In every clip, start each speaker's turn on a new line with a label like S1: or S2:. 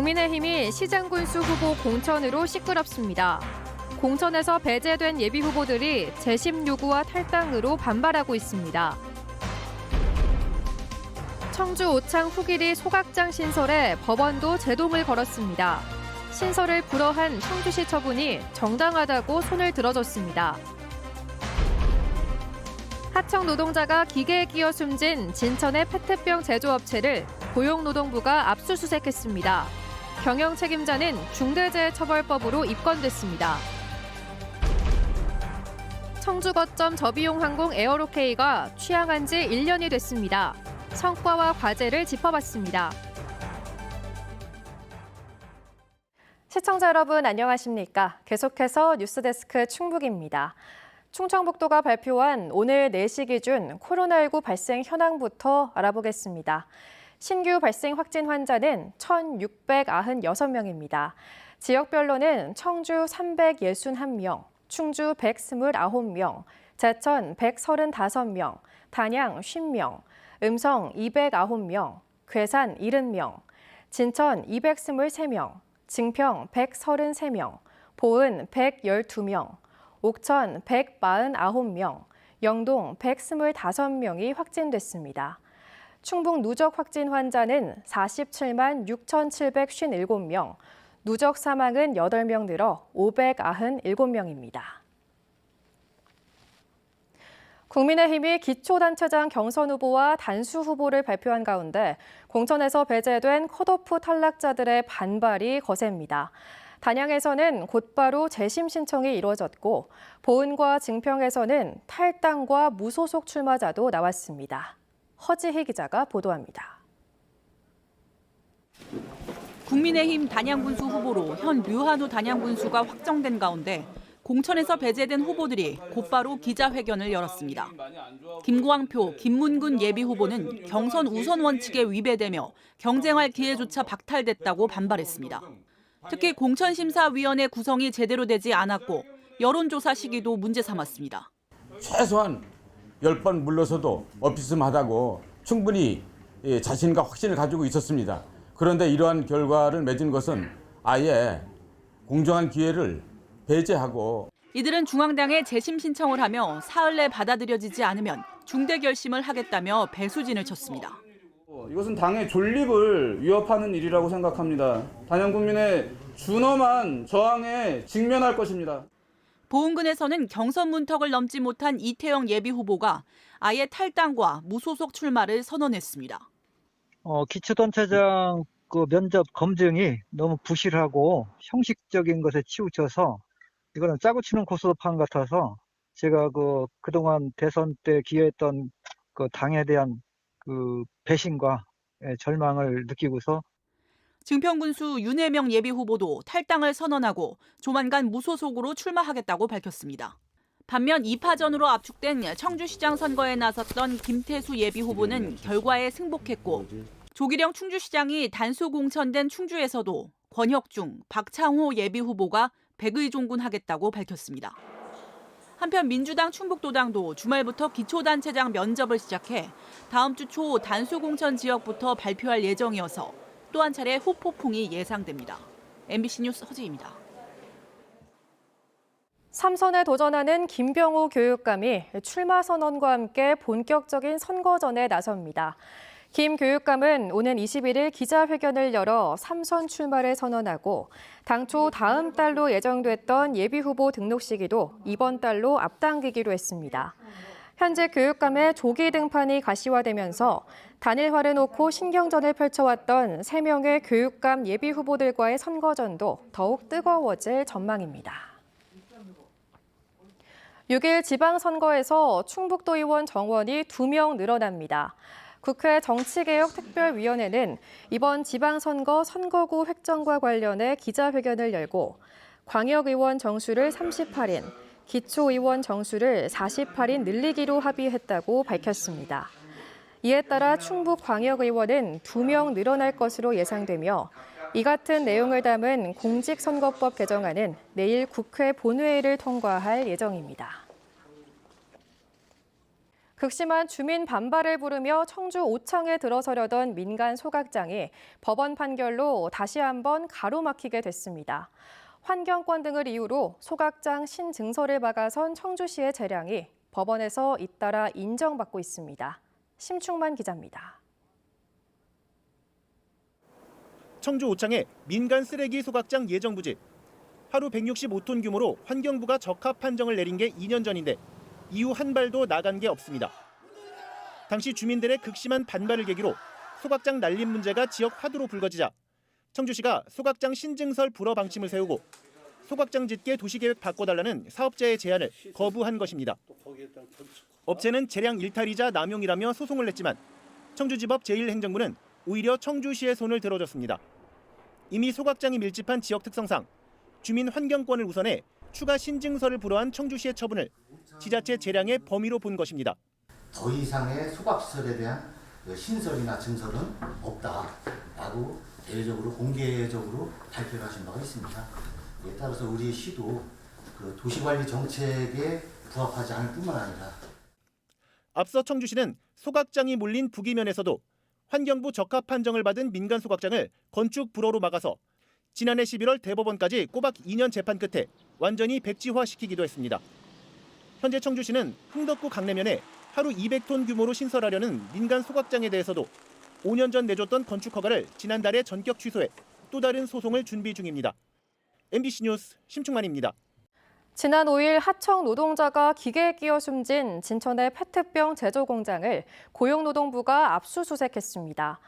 S1: 국민의힘이 시장군수 후보 공천으로 시끄럽습니다. 공천에서 배제된 예비 후보들이 재심 요구와 탈당으로 반발하고 있습니다. 청주 오창 후기리 소각장 신설에 법원도 제동을 걸었습니다. 신설을 불허한 청주시 처분이 정당하다고 손을 들어줬습니다. 하청 노동자가 기계에 끼어 숨진 진천의 페트병 제조업체를 고용노동부가 압수수색했습니다. 경영 책임자는 중대재해처벌법으로 입건됐습니다. 청주 거점 저비용 항공 에어로케이가 취항한 지 1년이 됐습니다. 성과와 과제를 짚어봤습니다. 시청자 여러분 안녕하십니까? 계속해서 뉴스데스크 충북입니다. 충청북도가 발표한 오늘 4시 기준 코로나19 발생 현황부터 알아보겠습니다. 신규 발생 확진 환자는 1,696명입니다. 지역별로는 청주 361명, 충주 129명, 제천 135명, 단양 50명, 음성 209명, 괴산 70명, 진천 223명, 증평 133명, 보은 112명, 옥천 149명, 영동 125명이 확진됐습니다. 충북 누적 확진 환자는 47만 6,757명, 누적 사망은 8명 늘어 597명입니다. 국민의힘이 기초단체장 경선 후보와 단수 후보를 발표한 가운데 공천에서 배제된 컷오프 탈락자들의 반발이 거셉니다. 단양에서는 곧바로 재심 신청이 이루어졌고 보은과 증평에서는 탈당과 무소속 출마자도 나왔습니다. 허지희 기자가 보도합니다.
S2: 국민의힘 단양군수 후보로 현 류한우 단양군수가 확정된 가운데 공천에서 배제된 후보들이 곧바로 기자회견을 열었습니다. 김광표, 김문근 예비후보는 경선 우선 원칙에 위배되며 경쟁할 기회조차 박탈됐다고 반발했습니다. 특히 공천심사위원회 구성이 제대로 되지 않았고 여론조사 시기도 문제 삼았습니다.
S3: 최소한 10번 물러서도 어피스마다고 충분히 자신과 확신을 가지고 있었습니다. 그런데 이러한 결과를 맺은 것은 아예 공정한 기회를 배제하고
S2: 이들은 중앙당에 재심 신청을 하며 사흘 내 받아들여지지 않으면 중대 결심을 하겠다며 배수진을 쳤습니다.
S4: 이것은 당의 존립을 위협하는 일이라고 생각합니다. 단양 국민의 준엄한 저항에 직면할 것입니다.
S2: 보은군에서는 경선 문턱을 넘지 못한 이태영 예비후보가 아예 탈당과 무소속 출마를 선언했습니다.
S5: 기초단체장 면접 검증이 너무 부실하고 형식적인 것에 치우쳐서 이거는 짜고 치는 고스톱판 같아서 제가 그동안 대선 때 기여했던 당에 대한 배신과 절망을 느끼고서
S2: 증평군수 윤혜명 예비후보도 탈당을 선언하고 조만간 무소속으로 출마하겠다고 밝혔습니다. 반면 2파전으로 압축된 청주시장 선거에 나섰던 김태수 예비후보는 결과에 승복했고 조기령 충주시장이 단수 공천된 충주에서도 권혁중, 박창호 예비후보가 백의종군하겠다고 밝혔습니다. 한편 민주당 충북도당도 주말부터 기초단체장 면접을 시작해 다음 주 초 단수 공천 지역부터 발표할 예정이어서 또 한 차례 후폭풍이 예상됩니다. MBC 뉴스 허지입니다.
S1: 3선에 도전하는 김병우 교육감이 출마 선언과 함께 본격적인 선거전에 나섭니다. 김 교육감은 오는 21일 기자회견을 열어 3선 출마를 선언하고 당초 다음 달로 예정됐던 예비후보 등록 시기도 이번 달로 앞당기기로 했습니다. 현재 교육감의 조기 등판이 가시화되면서 단일화를 놓고 신경전을 펼쳐왔던 3명의 교육감 예비후보들과의 선거전도 더욱 뜨거워질 전망입니다. 6일 지방선거에서 충북도 의원 정원이 2명 늘어납니다. 국회 정치개혁특별위원회는 이번 지방선거 선거구 획정과 관련해 기자회견을 열고 광역의원 정수를 38인, 기초의원 정수를 48인 늘리기로 합의했다고 밝혔습니다. 이에 따라 충북 광역의원은 2명 늘어날 것으로 예상되며 이 같은 내용을 담은 공직선거법 개정안은 내일 국회 본회의를 통과할 예정입니다. 극심한 주민 반발을 부르며 청주 오창에 들어서려던 민간 소각장이 법원 판결로 다시 한번 가로막히게 됐습니다. 환경권 등을 이유로 소각장 신증서를 막아선 청주시의 재량이 법원에서 잇따라 인정받고 있습니다. 심충만 기자입니다.
S6: 청주 오창의 민간 쓰레기 소각장 예정 부지. 하루 165톤 규모로 환경부가 적합 판정을 내린 게 2년 전인데 이후 한 발도 나간 게 없습니다. 당시 주민들의 극심한 반발을 계기로 소각장 난림 문제가 지역 화두로 불거지자 청주시가 소각장 신증설 불허 방침을 세우고 소각장 짓게 도시계획 바꿔달라는 사업자의 제안을 거부한 것입니다. 업체는 재량 일탈이자 남용이라며 소송을 냈지만 청주지법 제1행정부는 오히려 청주시의 손을 들어줬습니다. 이미 소각장이 밀집한 지역 특성상 주민 환경권을 우선해 추가 신증서를 불허한 청주시의 처분을 지자체 재량의 범위로 본 것입니다.
S7: 더 이상의 소각시설에 대한 신설이나 증설은 없다라고 대외적으로 공개적으로 발표를 하신 바가 있습니다. 이에 따라서 우리 시도 도시관리 정책에 부합하지 않을 뿐만 아니라
S6: 앞서 청주시는 소각장이 몰린 부기면에서도 환경부 적합 판정을 받은 민간 소각장을 건축 불허로 막아서 지난해 11월 대법원까지 꼬박 2년 재판 끝에 완전히 백지화시키기도 했습니다. 현재 청주시는 흥덕구 강내면에 하루 200톤 규모로 신설하려는 민간 소각장에 대해서도 5년 전 내줬던 건축 허가를 지난달에 전격 취소해 또 다른 소송을 준비 중입니다. MBC 뉴스 심충만입니다.
S1: 지난 5일 하청 노동자가 기계에 끼어 숨진 진천의 페트병 제조 공장을 고용노동부가 압수수색했습니다.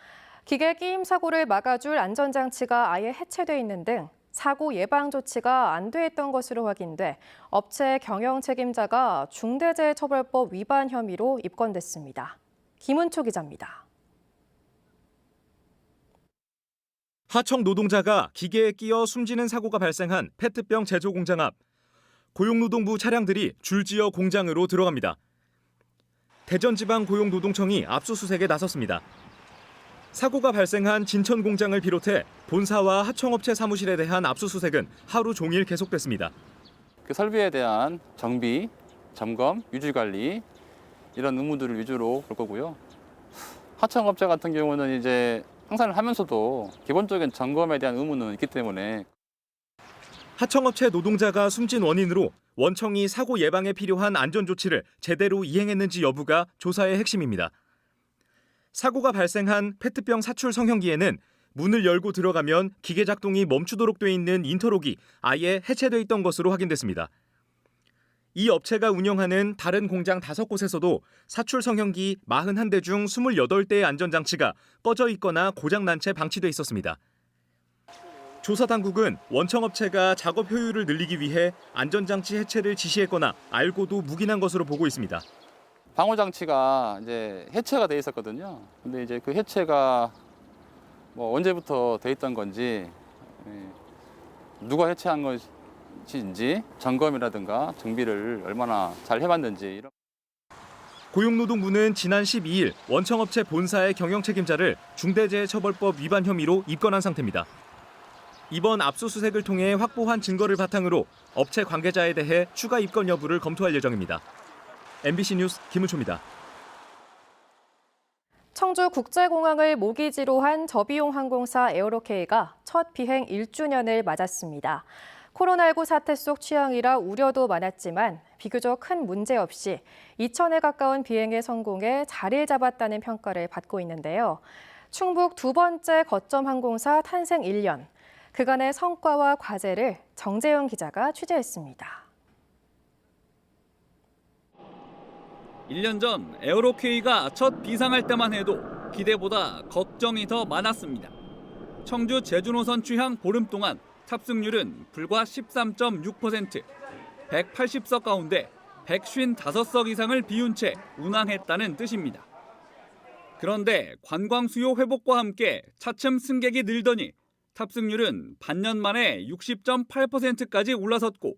S1: 기계 끼임 사고를 막아줄 안전장치가 아예 해체돼 있는 등 사고 예방 조치가 안 돼 있던 것으로 확인돼 업체 경영 책임자가 중대재해처벌법 위반 혐의로 입건됐습니다. 김은초 기자입니다.
S8: 하청 노동자가 기계에 끼어 숨지는 사고가 발생한 페트병 제조 공장 앞 고용노동부 차량들이 줄지어 공장으로 들어갑니다. 대전지방고용노동청이 압수수색에 나섰습니다. 사고가 발생한 진천 공장을 비롯해 본사와 하청업체 사무실에 대한 압수수색은 하루 종일 계속됐습니다.
S9: 그 설비에 대한 정비, 점검, 유지관리 이런 의무들을 위주로 볼 거고요. 하청업체 같은 경우는 이제 생산을 하면서도 기본적인 점검에 대한 의무는 있기 때문에
S8: 하청업체 노동자가 숨진 원인으로 원청이 사고 예방에 필요한 안전조치를 제대로 이행했는지 여부가 조사의 핵심입니다. 사고가 발생한 페트병 사출 성형기에는 문을 열고 들어가면 기계 작동이 멈추도록 돼 있는 인터록이 아예 해체돼 있던 것으로 확인됐습니다. 이 업체가 운영하는 다른 공장 5곳에서도 사출 성형기 41대 중 28대의 안전장치가 꺼져 있거나 고장난 채 방치돼 있었습니다. 조사 당국은 원청업체가 작업 효율을 늘리기 위해 안전장치 해체를 지시했거나 알고도 묵인한 것으로 보고 있습니다.
S9: 방호 장치가 이제 해체가 돼 있었거든요. 근데 이제 그 해체가 뭐 언제부터 돼 있던 건지, 누가 해체한 것인지 점검이라든가 정비를 얼마나 잘 해봤는지.
S8: 고용노동부는 지난 12일 원청업체 본사의 경영 책임자를 중대재해처벌법 위반 혐의로 입건한 상태입니다. 이번 압수수색을 통해 확보한 증거를 바탕으로 업체 관계자에 대해 추가 입건 여부를 검토할 예정입니다. MBC 뉴스 김은초입니다.
S1: 청주국제공항을 모기지로 한 저비용 항공사 에어로케이가 첫 비행 1주년을 맞았습니다. 코로나19 사태 속 취항이라 우려도 많았지만 비교적 큰 문제 없이 2,000에 가까운 비행에 성공해 자리를 잡았다는 평가를 받고 있는데요. 충북 두 번째 거점 항공사 탄생 1년. 그간의 성과와 과제를 정재영 기자가 취재했습니다.
S10: 1년 전 에어로케이가 첫 비상할 때만 해도 기대보다 걱정이 더 많았습니다. 청주 제주노선 취항 보름 동안 탑승률은 불과 13.6%, 180석 가운데 155석 이상을 비운 채 운항했다는 뜻입니다. 그런데 관광 수요 회복과 함께 차츰 승객이 늘더니 탑승률은 반년 만에 60.8%까지 올라섰고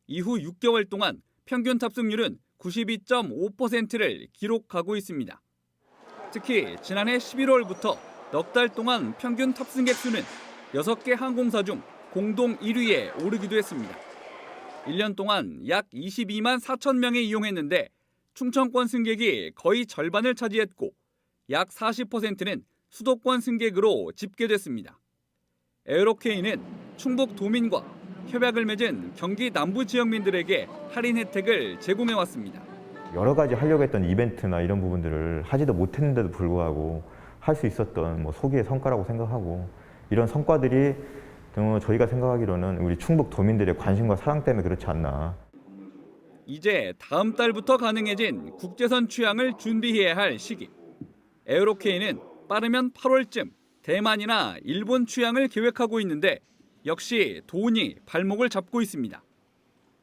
S10: 이후 6개월 동안 평균 탑승률은 92.5%를 기록하고 있습니다. 특히 지난해 11월부터 넉 달 동안 평균 탑승객 수는 6개 항공사 중 공동 1위에 오르기도 했습니다. 1년 동안 약 22만 4천 명이 이용했는데 충청권 승객이 거의 절반을 차지했고 약 40%는 수도권 승객으로 집계됐습니다. 에어로케이는 충북 도민과 협약을 맺은 경기 남부 지역민들에게 할인 혜택을 제공해왔습니다.
S11: 여러 가지 하려고 했던 이벤트나 이런 부분들을 하지도 못했는데도 불구하고 할 수 있었던 소기의 성과라고 생각하고, 이런 성과들이 저희가 생각하기로는 우리 충북 도민들의 관심과 사랑 때문에 그렇지 않나.
S10: 이제 다음 달부터 가능해진 국제선 취항을 준비해야 할 시기. 에어로케이는 빠르면 8월쯤 대만이나 일본 취항을 계획하고 있는데 역시 돈이 발목을 잡고 있습니다.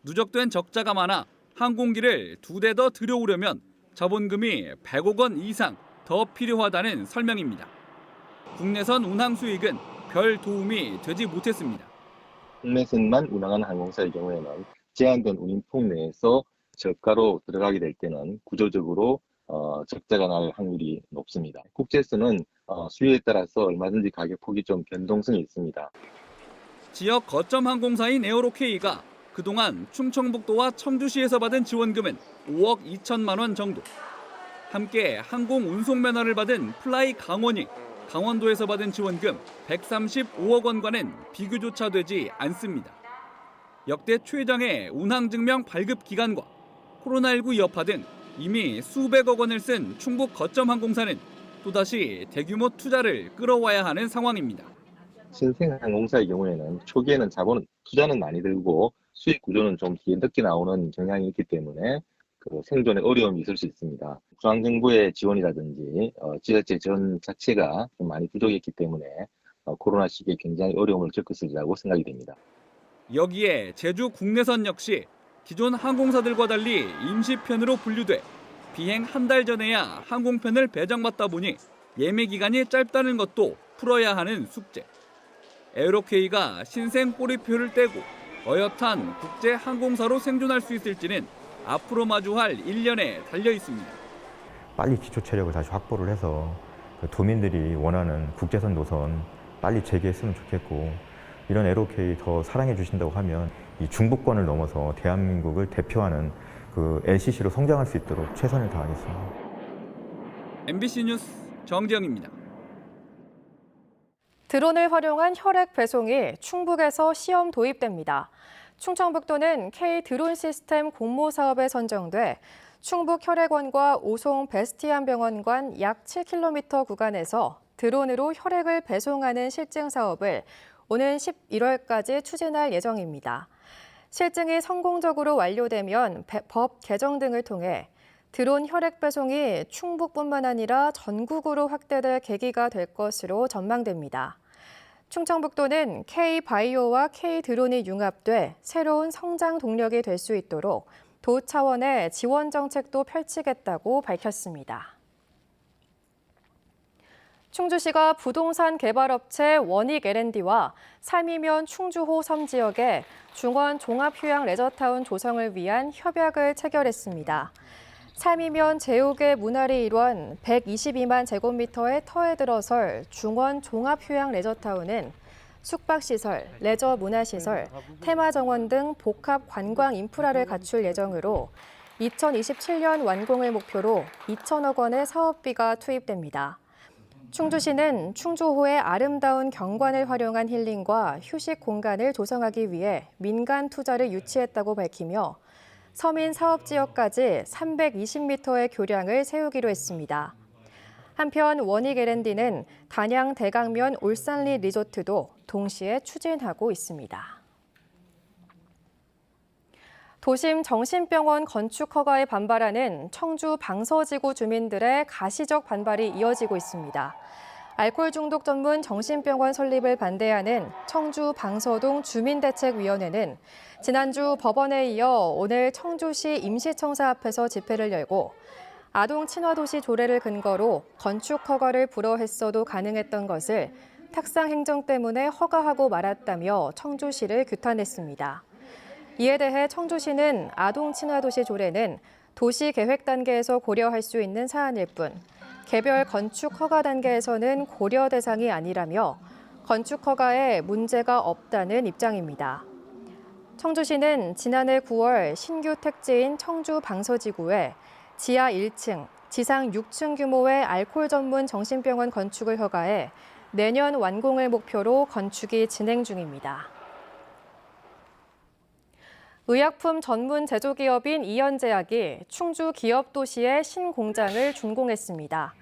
S10: 누적된 적자가 많아 항공기를 2대 더 들여오려면 자본금이 100억 원 이상 더 필요하다는 설명입니다. 국내선 운항 수익은 별 도움이 되지 못했습니다.
S12: 국내선만 운항하는 항공사의 경우에는 제한된 운임폭 내에서 저가로 들어가게 될 때는 구조적으로 적자가 날 확률이 높습니다. 국제선은 수요에 따라서 얼마든지 가격 폭이 좀 변동성이 있습니다.
S10: 지역 거점 항공사인 에어로케이가 그동안 충청북도와 청주시에서 받은 지원금은 5억 2천만 원 정도. 함께 항공 운송 면허를 받은 플라이 강원이 강원도에서 받은 지원금 135억 원과는 비교조차 되지 않습니다. 역대 최장의 운항증명 발급 기간과 코로나19 여파 등 이미 수백억 원을 쓴 충북 거점 항공사는 또다시 대규모 투자를 끌어와야 하는 상황입니다.
S12: 신생 항공사의 경우에는 초기에는 투자는 많이 들고 수익 구조는 좀 뒤에 늦게 나오는 경향이 있기 때문에 생존에 어려움이 있을 수 있습니다. 중앙정부의 지원이라든지 지자체 지원 자체가 좀 많이 부족했기 때문에 코로나 시기에 굉장히 어려움을 겪었으리라고 생각이 됩니다.
S10: 여기에 제주 국내선 역시 기존 항공사들과 달리 임시편으로 분류돼 비행 한 달 전에야 항공편을 배정받다 보니 예매 기간이 짧다는 것도 풀어야 하는 숙제. 에어로케이가 신생 꼬리표를 떼고 어엿한 국제 항공사로 생존할 수 있을지는 앞으로 마주할 1년에 달려 있습니다.
S11: 빨리 기초 체력을 다시 확보를 해서 도민들이 원하는 국제선 노선 빨리 재개했으면 좋겠고, 이런 에어로케이 더 사랑해 주신다고 하면 이 중부권을 넘어서 대한민국을 대표하는 LCC로 성장할 수 있도록 최선을 다하겠습니다.
S10: MBC 뉴스 정지영입니다.
S1: 드론을 활용한 혈액 배송이 충북에서 시험 도입됩니다. 충청북도는 K 드론 시스템 공모 사업에 선정돼 충북 혈액원과 오송 베스티안 병원 간 약 7km 구간에서 드론으로 혈액을 배송하는 실증 사업을 오는 11월까지 추진할 예정입니다. 실증이 성공적으로 완료되면 법 개정 등을 통해 드론 혈액 배송이 충북뿐만 아니라 전국으로 확대될 계기가 될 것으로 전망됩니다. 충청북도는 K-바이오와 K-드론이 융합돼 새로운 성장 동력이 될 수 있도록 도 차원의 지원 정책도 펼치겠다고 밝혔습니다. 충주시가 부동산 개발업체 원익 L&D와 삶이면 충주호 섬 지역에 중원 종합휴양 레저타운 조성을 위한 협약을 체결했습니다. 삶이면 제옥의 문화리 일원 122만 제곱미터의 터에 들어설 중원 종합휴양 레저타운은 숙박시설, 레저 문화시설, 테마정원 등 복합 관광 인프라를 갖출 예정으로 2027년 완공을 목표로 2천억 원의 사업비가 투입됩니다. 충주시는 충주호의 아름다운 경관을 활용한 힐링과 휴식 공간을 조성하기 위해 민간 투자를 유치했다고 밝히며 서민 사업지역까지 320m의 교량을 세우기로 했습니다. 한편 원익 L&D는 단양 대강면 올산리 리조트도 동시에 추진하고 있습니다. 도심 정신병원 건축 허가에 반발하는 청주 방서지구 주민들의 가시적 반발이 이어지고 있습니다. 알코올 중독 전문 정신병원 설립을 반대하는 청주 방서동 주민대책위원회는 지난주 법원에 이어 오늘 청주시 임시청사 앞에서 집회를 열고 아동 친화도시 조례를 근거로 건축 허가를 불허했어도 가능했던 것을 탁상 행정 때문에 허가하고 말았다며 청주시를 규탄했습니다. 이에 대해 청주시는 아동 친화도시 조례는 도시 계획 단계에서 고려할 수 있는 사안일 뿐 개별 건축 허가 단계에서는 고려 대상이 아니라며 건축 허가에 문제가 없다는 입장입니다. 청주시는 지난해 9월 신규 택지인 청주 방서지구에 지하 1층, 지상 6층 규모의 알코올 전문 정신병원 건축을 허가해 내년 완공을 목표로 건축이 진행 중입니다. 의약품 전문 제조기업인 이연제약이 충주 기업도시의 신공장을 준공했습니다.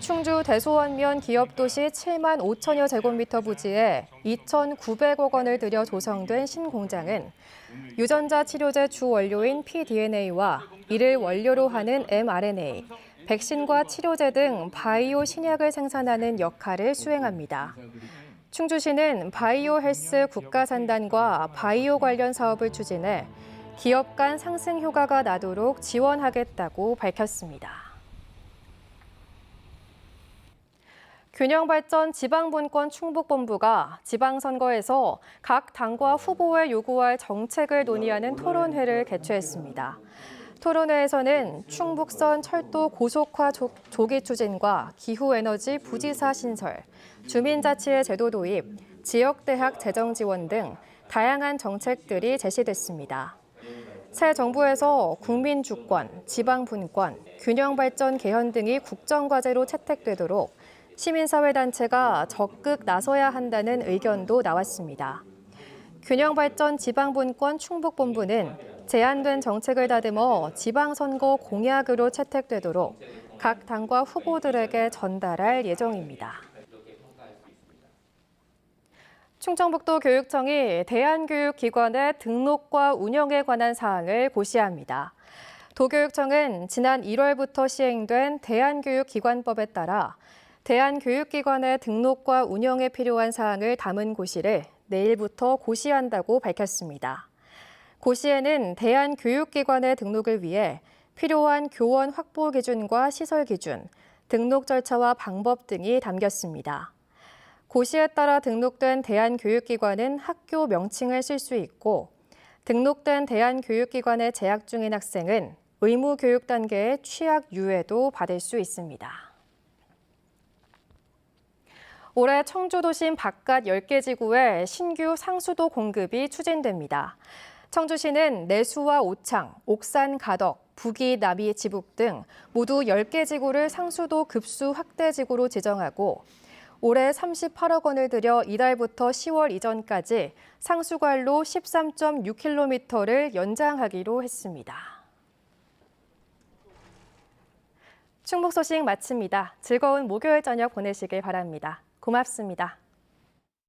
S1: 충주 대소원면 기업도시 7만 5천여 제곱미터 부지에 2,900억 원을 들여 조성된 신공장은 유전자 치료제 주 원료인 pDNA와 이를 원료로 하는 mRNA, 백신과 치료제 등 바이오 신약을 생산하는 역할을 수행합니다. 충주시는 바이오 헬스 국가산단과 바이오 관련 사업을 추진해 기업 간 상승 효과가 나도록 지원하겠다고 밝혔습니다. 균형발전 지방분권 충북본부가 지방선거에서 각 당과 후보에 요구할 정책을 논의하는 토론회를 개최했습니다. 토론회에서는 충북선 철도 고속화 조기 추진과 기후에너지 부지사 신설, 주민자치의 제도 도입, 지역대학 재정 지원 등 다양한 정책들이 제시됐습니다. 새 정부에서 국민주권, 지방분권, 균형발전 개헌 등이 국정과제로 채택되도록 시민사회단체가 적극 나서야 한다는 의견도 나왔습니다. 균형발전 지방분권 충북본부는 제안된 정책을 다듬어 지방선거 공약으로 채택되도록 각 당과 후보들에게 전달할 예정입니다. 충청북도 교육청이 대한교육기관의 등록과 운영에 관한 사항을 고시합니다. 도교육청은 지난 1월부터 시행된 대한교육기관법에 따라 대한교육기관의 등록과 운영에 필요한 사항을 담은 고시를 내일부터 고시한다고 밝혔습니다. 고시에는 대한교육기관의 등록을 위해 필요한 교원 확보 기준과 시설 기준, 등록 절차와 방법 등이 담겼습니다. 고시에 따라 등록된 대한교육기관은 학교 명칭을 쓸 수 있고 등록된 대한교육기관에 재학 중인 학생은 의무교육 단계의 취약 유예도 받을 수 있습니다. 올해 청주도심 바깥 10개 지구에 신규 상수도 공급이 추진됩니다. 청주시는 내수와 오창, 옥산 가덕, 부기 남이 지북 등 모두 10개 지구를 상수도 급수 확대 지구로 지정하고 올해 38억 원을 들여 이달부터 10월 이전까지 상수관로 13.6km를 연장하기로 했습니다. 충북 소식 마칩니다. 즐거운 목요일 저녁 보내시길 바랍니다. 고맙습니다.